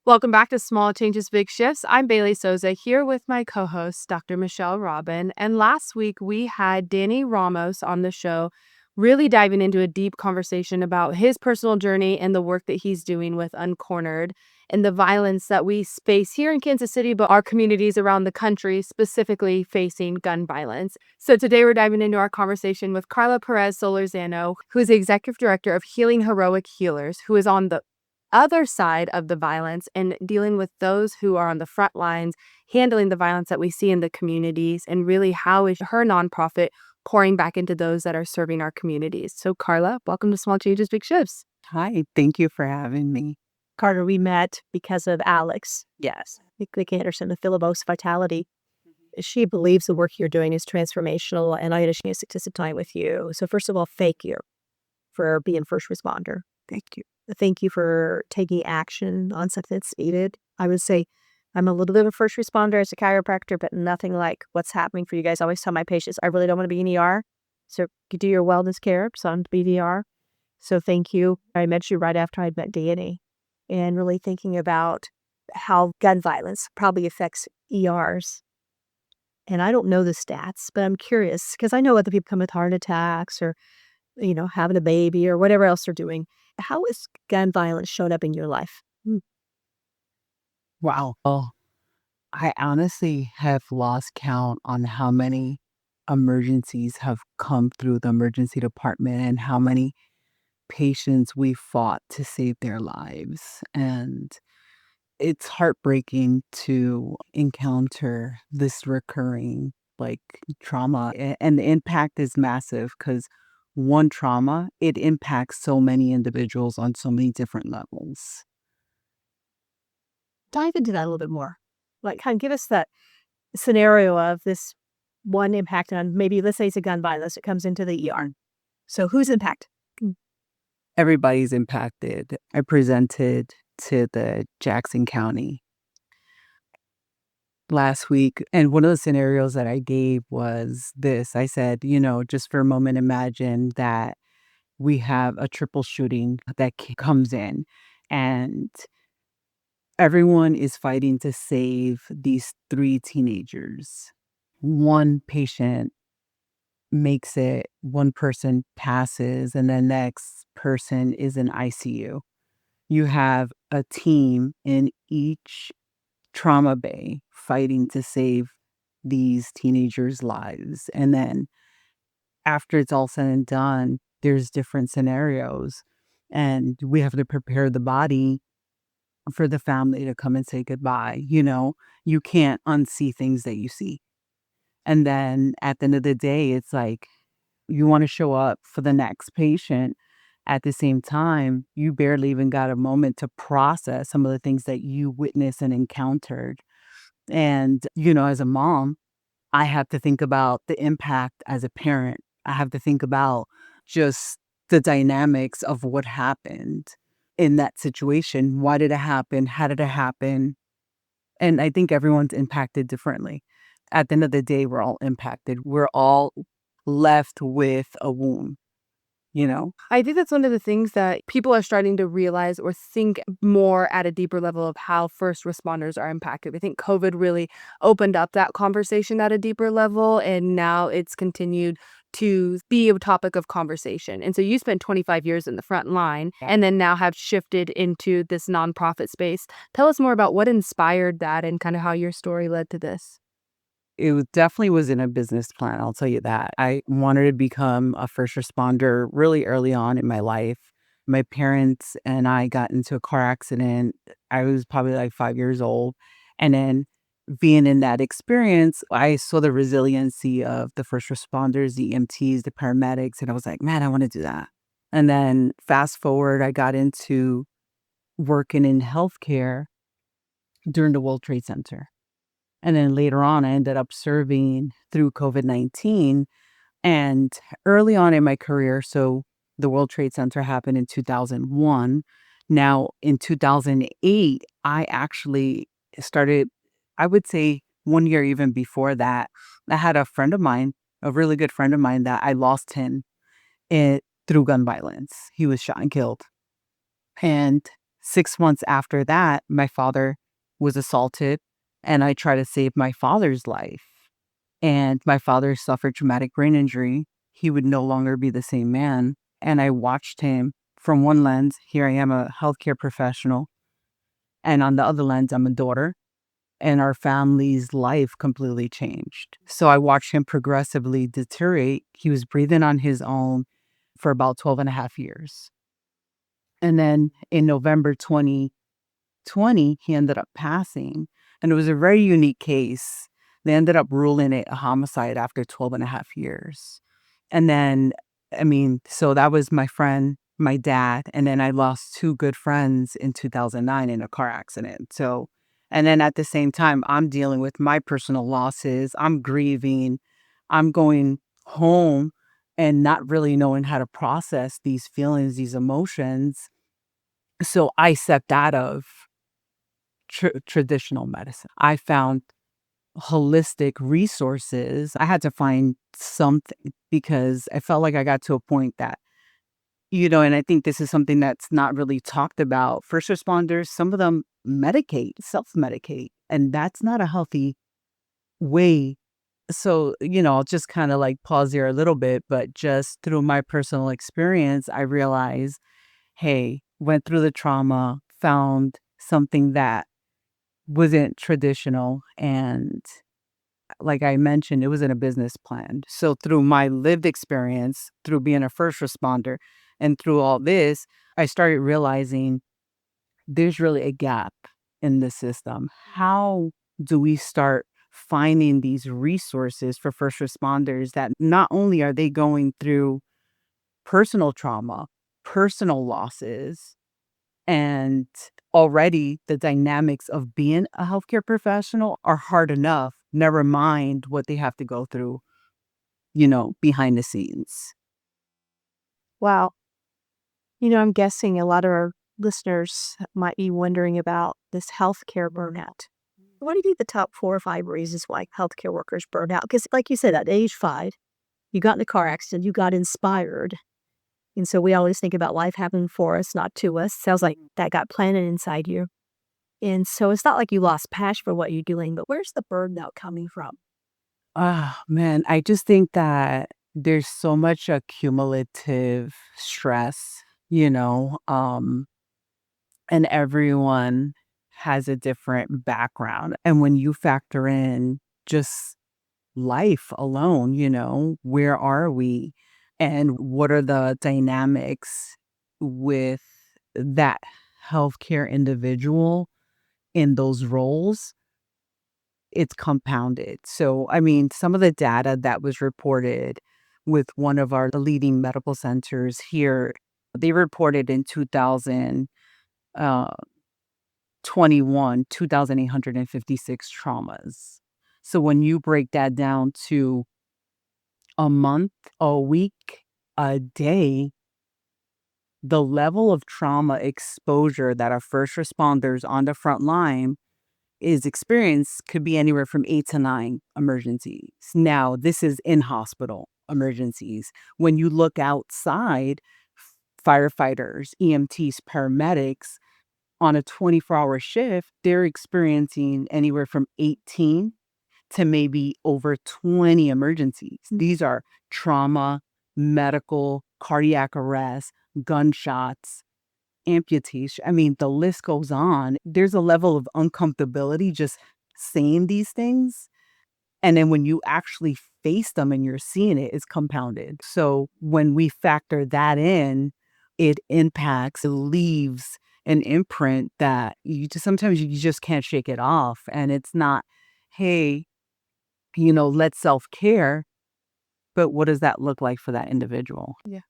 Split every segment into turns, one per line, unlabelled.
Welcome back to Small Changes, Big Shifts. I'm Bayleigh Soza here with my co-host, Dr. Michelle Robin. And last week we had Danny Ramos on the show, really diving into a deep conversation about his personal journey and the work that he's doing with Uncornered and the violence that we face here in Kansas City, but our communities around the country, specifically facing gun violence. So today we're diving into our conversation with Karla Perez-Solorzano, who is the Executive Director of Healing Heroic Healers, who is on the other side of the violence and dealing with those who are on the front lines, handling the violence that we see in the communities, and really how is her nonprofit pouring back into those that are serving our communities. So Karla, welcome to Small Changes, Big Shifts.
Hi, thank you for having me.
Carter, we met because of Alex.
Yes.
Nick Anderson, the Philibos Vitality. She believes the work you're doing is transformational, and I had a chance to sit time with you. So first of all, thank you for being first responder.
Thank you.
Thank you for taking action on something that's needed. I would say I'm a little bit of a first responder as a chiropractor, but nothing like what's happening for you guys. I always tell my patients, I really don't want to be in ER. So you do your wellness care, so I'm BDR. So thank you. I met you right after I'd met Danny, and really thinking about how gun violence probably affects ERs. And I don't know the stats, but I'm curious because I know other people come with heart attacks or, having a baby or whatever else they're doing. How has gun violence shown up in your life?
Wow. Well, I honestly have lost count on how many emergencies have come through the emergency department and how many patients we fought to save their lives. And it's heartbreaking to encounter this recurring trauma. And the impact is massive because one trauma, it impacts so many individuals on so many different levels.
Dive into that a little bit more. Like, kind of give us that scenario of this one impact on maybe, let's say it's a gun violence. It comes into the ER. So who's impacted?
Everybody's impacted. I presented to the Jackson County last week, and one of the scenarios that I gave was this. I said, just for a moment, imagine that we have a triple shooting that comes in, and everyone is fighting to save these three teenagers. One patient makes it, one person passes, and the next person is in ICU. You have a team in each trauma bay fighting to save these teenagers' lives. And then after it's all said and done, there's different scenarios. And we have to prepare the body for the family to come and say goodbye. You can't unsee things that you see. And then at the end of the day, it's like you want to show up for the next patient. At the same time, you barely even got a moment to process some of the things that you witnessed and encountered. And, as a mom, I have to think about the impact as a parent. I have to think about just the dynamics of what happened in that situation. Why did it happen? How did it happen? And I think everyone's impacted differently. At the end of the day, we're all impacted. We're all left with a wound,
I think that's one of the things that people are starting to realize or think more at a deeper level of how first responders are impacted. I think COVID really opened up that conversation at a deeper level, and now it's continued to be a topic of conversation. And so you spent 25 years in the front line and then now have shifted into this nonprofit space. Tell us more about what inspired that and kind of how your story led to this.
Definitely was in a business plan, I'll tell you that. I wanted to become a first responder really early on in my life. My parents and I got into a car accident. I was probably like 5 years old. And then being in that experience, I saw the resiliency of the first responders, the EMTs, the paramedics, and I was like, man, I want to do that. And then fast forward, I got into working in healthcare during the World Trade Center. And then later on, I ended up serving through COVID-19. And early on in my career, so the World Trade Center happened in 2001. Now, in 2008, I actually started, I would say 1 year even before that, I had a friend of mine, a really good friend of mine, that I lost him through gun violence. He was shot and killed. And 6 months after that, my father was assaulted, and I tried to save my father's life. And my father suffered traumatic brain injury. He would no longer be the same man. And I watched him from one lens. Here I am, a healthcare professional. And on the other lens, I'm a daughter. And our family's life completely changed. So I watched him progressively deteriorate. He was breathing on his own for about 12 and a half years. And then in November 2020, he ended up passing. And it was a very unique case. They ended up ruling it a homicide after 12 and a half years. And then, so that was my friend, my dad. And then I lost two good friends in 2009 in a car accident. So, and then at the same time, I'm dealing with my personal losses. I'm grieving. I'm going home and not really knowing how to process these feelings, these emotions. So I stepped out of traditional medicine. I found holistic resources. I had to find something because I felt like I got to a point that, and I think this is something that's not really talked about. First responders, some of them medicate, self-medicate, and that's not a healthy way. So, I'll just kind of like pause here a little bit, but just through my personal experience, I realized, hey, went through the trauma, found something that wasn't traditional. And like I mentioned, it wasn't a business plan. So through my lived experience, through being a first responder, and through all this, I started realizing there's really a gap in the system. How do we start finding these resources for first responders that not only are they going through personal trauma, personal losses, and already the dynamics of being a healthcare professional are hard enough, never mind what they have to go through, behind the scenes.
Wow. I'm guessing a lot of our listeners might be wondering about this healthcare burnout. What do you think the top 4 or 5 reasons why healthcare workers burn out? Because, like you said, at age 5, you got in a car accident, you got inspired. And so we always think about life happening for us, not to us. Sounds like that got planted inside you. And so it's not like you lost passion for what you're doing, but where's the burnout coming from?
Ah, man, I just think that there's so much accumulative stress, and everyone has a different background. And when you factor in just life alone, where are we? And what are the dynamics with that healthcare individual in those roles? It's compounded. So, some of the data that was reported with one of our leading medical centers here, they reported in 2021, 2,856 traumas. So when you break that down to a month, a week, a day, the level of trauma exposure that our first responders on the front line is experienced could be anywhere from 8 to 9 emergencies. Now, this is in hospital emergencies. When you look outside, firefighters, EMTs, paramedics on a 24-hour shift, they're experiencing anywhere from 18 to maybe over 20 emergencies. These are trauma, medical, cardiac arrest, gunshots, amputation. The list goes on. There's a level of uncomfortability just saying these things. And then when you actually face them and you're seeing it, it's compounded. So when we factor that in, it impacts, it leaves an imprint that sometimes you just can't shake it off. And it's not, hey, let's self-care. But what does that look like for that individual?
Yeah.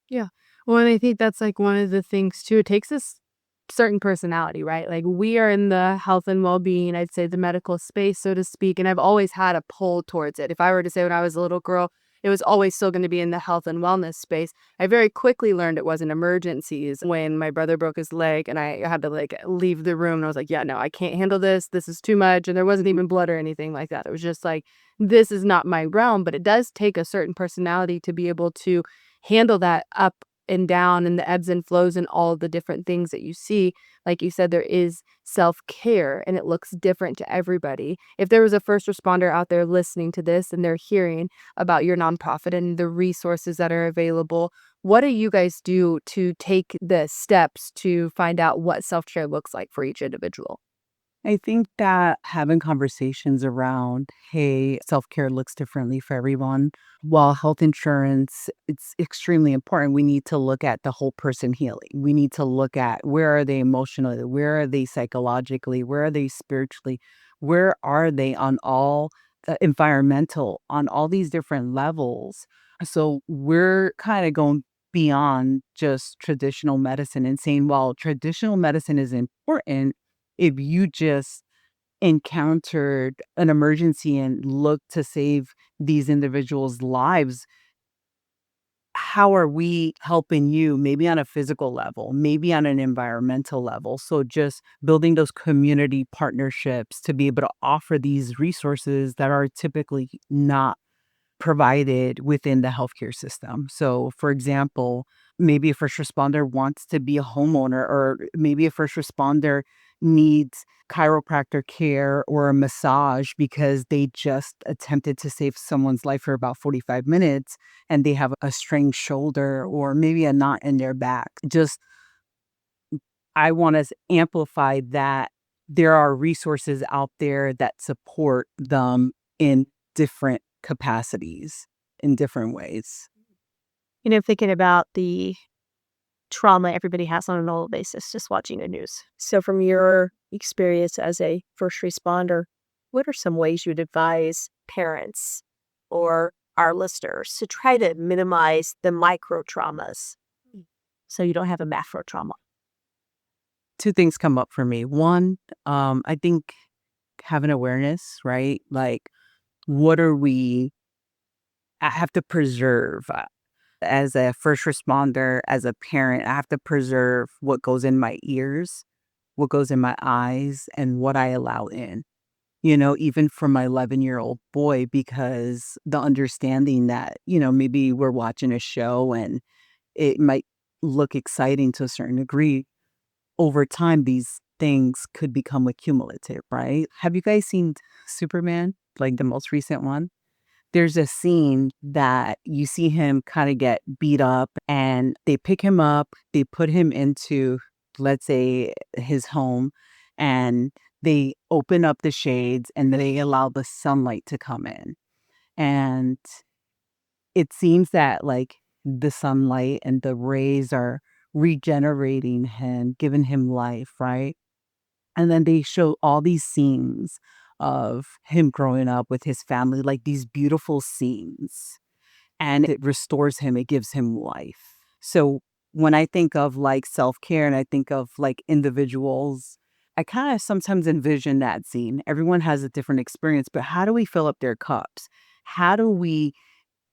Yeah. Well, and I think that's like one of the things too. It takes this certain personality, right? Like we are in the health and well-being, I'd say the medical space, so to speak. And I've always had a pull towards it. If I were to say when I was a little girl, it was always still going to be in the health and wellness space. I very quickly learned it wasn't emergencies when my brother broke his leg and I had to like leave the room. And I was like, yeah, no, I can't handle this. This is too much. And there wasn't even blood or anything like that. It was just like, this is not my realm. But it does take a certain personality to be able to handle that up and down and the ebbs and flows and all the different things that you see. Like you said, there is self-care and it looks different to everybody. If there was a first responder out there listening to this and they're hearing about your nonprofit and the resources that are available, what do you guys do to take the steps to find out what self-care looks like for each individual?
I think that having conversations around, hey, self care looks differently for everyone. While health insurance, it's extremely important. We need to look at the whole person healing. We need to look at where are they emotionally, where are they psychologically, where are they spiritually, where are they on all environmental, on all these different levels. So we're kind of going beyond just traditional medicine and saying, while traditional medicine is important, if you just encountered an emergency and looked to save these individuals' lives, how are we helping you? Maybe on a physical level, maybe on an environmental level. So just building those community partnerships to be able to offer these resources that are typically not provided within the healthcare system. So, for example, maybe a first responder wants to be a homeowner, or maybe a first responder needs chiropractor care or a massage because they just attempted to save someone's life for about 45 minutes and they have a strained shoulder or maybe a knot in their back. Just, I want to amplify that there are resources out there that support them in different capacities, in different ways.
Thinking about the trauma everybody has on a normal basis, just watching the news. So, from your experience as a first responder, what are some ways you'd advise parents or our listeners to try to minimize the micro traumas so you don't have a macro trauma?
Two things come up for me. One, I think having awareness, right? Like, what are we, I have to preserve. As a first responder, as a parent, I have to preserve what goes in my ears, what goes in my eyes, and what I allow in. Even for my 11-year-old boy, because the understanding that, maybe we're watching a show and it might look exciting to a certain degree. Over time, these things could become accumulative, right? Have you guys seen Superman, like the most recent one? There's a scene that you see him kind of get beat up and they pick him up, they put him into, let's say, his home, and they open up the shades and they allow the sunlight to come in. And it seems that like the sunlight and the rays are regenerating him, giving him life, right? And then they show all these scenes of him growing up with his family, like these beautiful scenes. And it restores him, it gives him life. So when I think of like self care and I think of like individuals, I kind of sometimes envision that scene. Everyone has a different experience, but how do we fill up their cups? How do we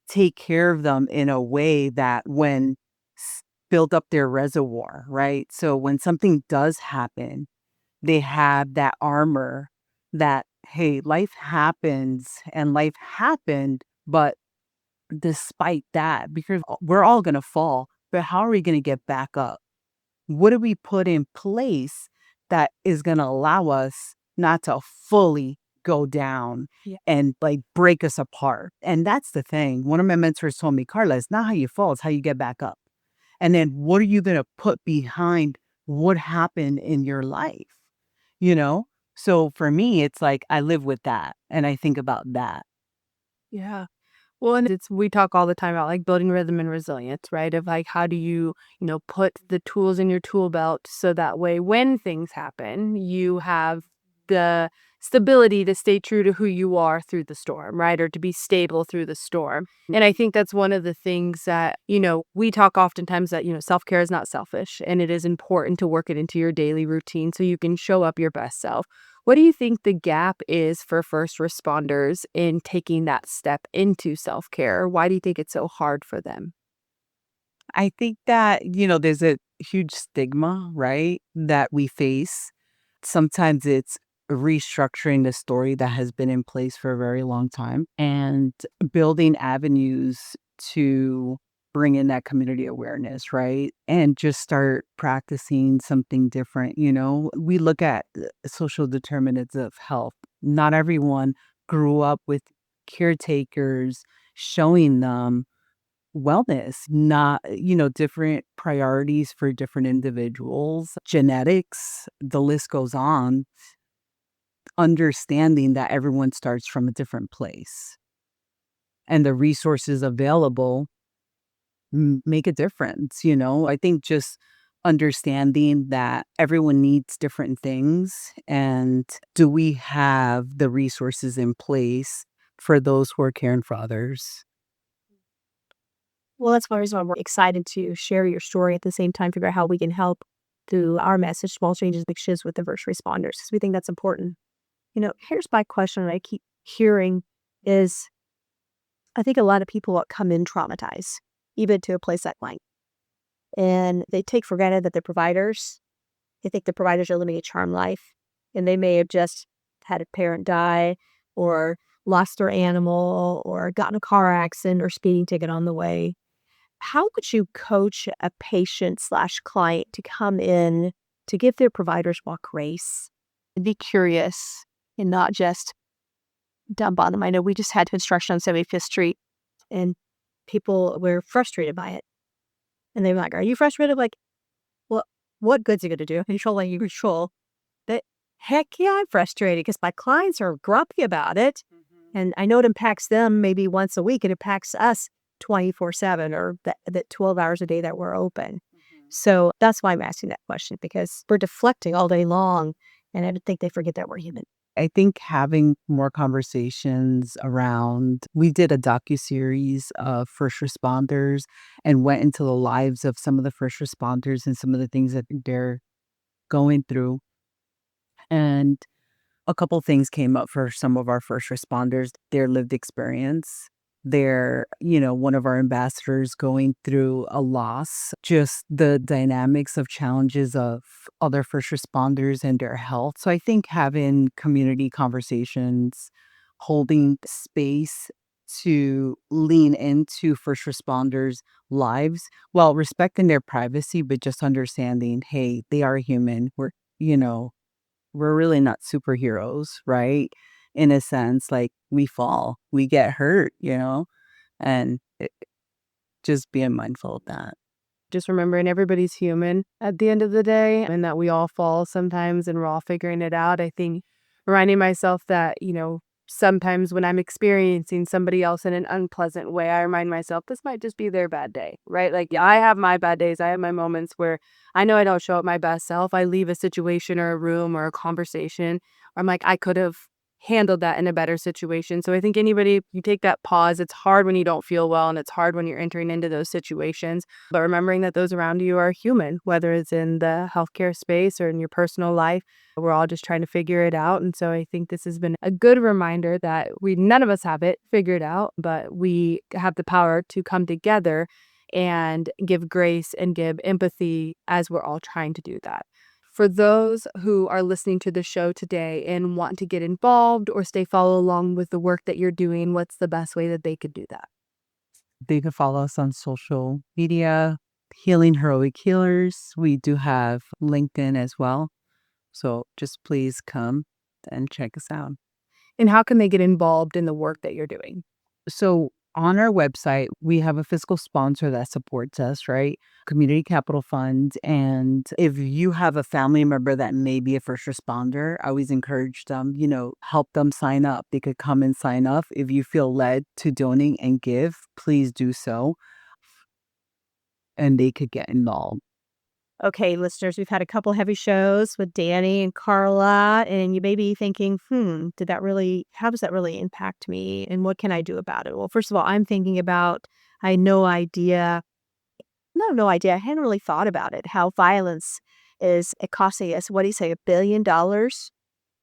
take care of them in a way that when build up their reservoir, right? So when something does happen, they have that armor that, hey, life happens and life happened, but despite that, because we're all going to fall, but how are we going to get back up? What do we put in place that is going to allow us not to fully go down and like break us apart? And that's the thing. One of my mentors told me, Carla, it's not how you fall, it's how you get back up. And then what are you going to put behind what happened in your life? You know? So for me, it's like I live with that and I think about that.
Yeah. Well, and it's we talk all the time about like building rhythm and resilience, right? Of like how do you, put the tools in your tool belt so that way when things happen, you have the stability to stay true to who you are through the storm, right? Or to be stable through the storm. And I think that's one of the things that, we talk oftentimes that, self-care is not selfish and it is important to work it into your daily routine so you can show up your best self. What do you think the gap is for first responders in taking that step into self-care? Why do you think it's so hard for them?
I think that, there's a huge stigma, right, that we face. Sometimes it's restructuring the story that has been in place for a very long time and building avenues to bring in that community awareness, right? And just start practicing something different. We look at social determinants of health. Not everyone grew up with caretakers showing them wellness, not, different priorities for different individuals, genetics, the list goes on, understanding that everyone starts from a different place and the resources available make a difference. I think just understanding that everyone needs different things, and do we have the resources in place for those who are caring for others?
Well, that's one reason why we're excited to share your story at the same time, figure out how we can help through our message, small changes, big shifts with the first responders, because we think that's important. Here's my question that I keep hearing is I think a lot of people come in traumatized, even to a place like mine. And they take for granted that they're providers. They think the providers are living a charmed life. And they may have just had a parent die or lost their animal or gotten a car accident or speeding ticket on the way. How would you coach a patient/client to come in to give their providers more grace and be curious and not just dump on them? I know we just had construction on 75th Street and people were frustrated by it. And they were like, "Are you frustrated?" Like, well, what good's it going to do? Control what you control. That heck yeah, I'm frustrated because my clients are grumpy about it. And I know it impacts them maybe once a week. It impacts us 24/7 or the 12 hours a day that we're open. So that's why I'm asking that question, because we're deflecting all day long. And I don't think they forget that we're human.
I think having more conversations around, we did a docuseries of first responders and went into the lives of some of the first responders and some of the things that they're going through. And a couple things came up for some of our first responders, their lived experience. They're, one of our ambassadors going through a loss, just the dynamics of challenges of other first responders and their health. So I think having community conversations, holding space to lean into first responders' lives while respecting their privacy, but just understanding, hey, they are human. You know, we're really not superheroes, right? In a sense, like we fall, we get hurt, and just being mindful of that.
Just remembering everybody's human at the end of the day and that we all fall sometimes and we're all figuring it out. I think reminding myself that, sometimes when I'm experiencing somebody else in an unpleasant way, I remind myself this might just be their bad day, right? Like, yeah, I have my bad days. I have my moments where I know I don't show up my best self. I leave a situation or a room or a conversation. Where I'm like, I could have handled that in a better situation. So I think anybody, you take that pause. It's hard when you don't feel well and it's hard when you're entering into those situations. But remembering that those around you are human, whether it's in the healthcare space or in your personal life, we're all just trying to figure it out. And so I think this has been a good reminder that none of us have it figured out, but we have the power to come together and give grace and give empathy as we're all trying to do that. For those who are listening to the show today and want to get involved or follow along with the work that you're doing, what's the best way that they could do that?
They can follow us on social media, Healing Heroic Healers. We do have LinkedIn as well. So just please come and check us out.
And how can they get involved in the work that you're doing?
So on our website, we have a fiscal sponsor that supports us, right? Community Capital Fund. And if you have a family member that may be a first responder, I always encourage them, help them sign up. They could come and sign up. If you feel led to donate and give, please do so. And they could get involved.
Okay, listeners, we've had a couple heavy shows with Danny and Karla, and you may be thinking, how does that really impact me? And what can I do about it? Well, first of all, I'm thinking about, I had no idea, I hadn't really thought about it, how violence is costing us, what do you say, $1 billion?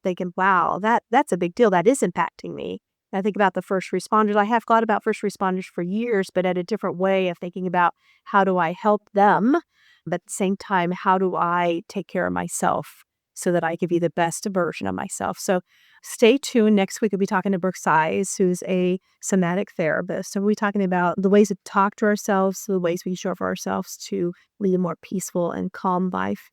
Thinking, wow, that's a big deal. That is impacting me. I think about the first responders. I have thought about first responders for years, but at a different way of thinking about how do I help them, but at the same time, how do I take care of myself so that I can be the best version of myself. So stay tuned. Next week, we'll be talking to Brooke Size, who's a somatic therapist. So we'll be talking about the ways to talk to ourselves, the ways we can show up for ourselves to lead a more peaceful and calm life.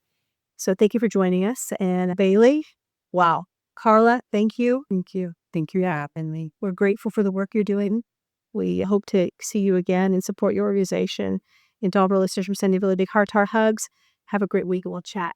So thank you for joining us. And Bayleigh, wow. Karla, thank you.
Thank you. Thank you for having me.
We're grateful for the work you're doing. We hope to see you again and support your organization. And to all of our listeners, we're sending you really big heart-to-heart hugs. Have a great week and we'll chat.